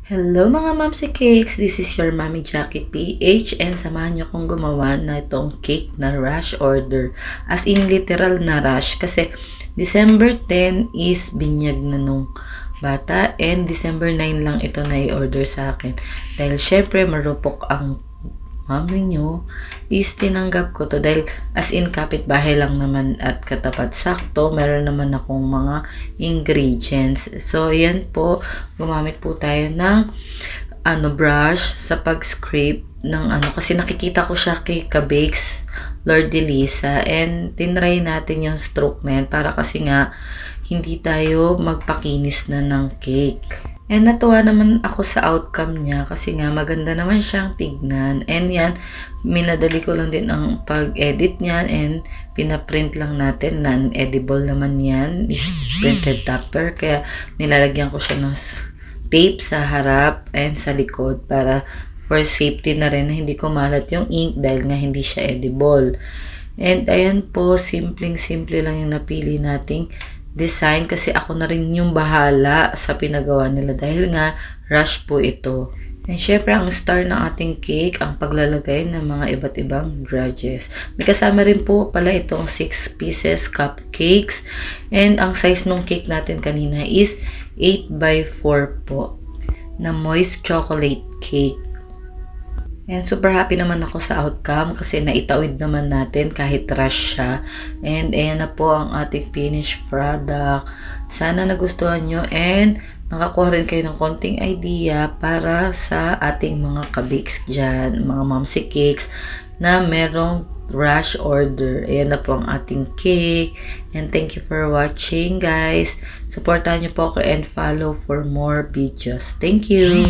Hello mga Mamsi Cakes! This is your Mami Jackie PH and samahan niyo kong gumawa na itong cake na rush order. As in literal na rush kasi December 10 is binyag na nung bata and December 9 lang ito na i-order sa akin. Dahil syempre marupok ang mami nyo is tinanggap ko to dahil as in kapitbahay lang naman at katapat sakto meron naman akong mga ingredients. So yan po, gumamit po tayo ng brush sa pag-scrape ng kasi nakikita ko siya kay Kabakes Lord Elisa and tinry natin yung stroke na yan para kasi nga hindi tayo magpakinis na ng cake. And natuwa naman ako sa outcome niya kasi nga maganda naman siyang tignan. And yan, minadali ko lang din ang pag-edit niyan and pinaprint lang natin. Non-edible naman yan. Is printed topper. Kaya nilalagyan ko siya ng tape sa harap and sa likod para for safety na rin na hindi kumalat yung ink dahil nga hindi siya edible. And ayan po, simpleng-simple lang yung napili nating design kasi ako na rin yung bahala sa pinagawa nila dahil nga rush po ito. And syempre, ang star ng ating cake, ang paglalagay ng mga iba't ibang grudges. May kasama rin po pala itong 6 pieces cupcakes. And ang size ng cake natin kanina is 8x4 po na moist chocolate cake. And super happy naman ako sa outcome kasi naitawid naman natin kahit rush siya. And ayan na po ang ating finished product. Sana nagustuhan nyo and nakakuha rin kayo ng konting idea para sa ating mga kabakes dyan, mga Mamsi Cakes na merong rush order. Ayan na po ang ating cake. And thank you for watching guys. Supportahan nyo po ako and follow for more videos. Thank you!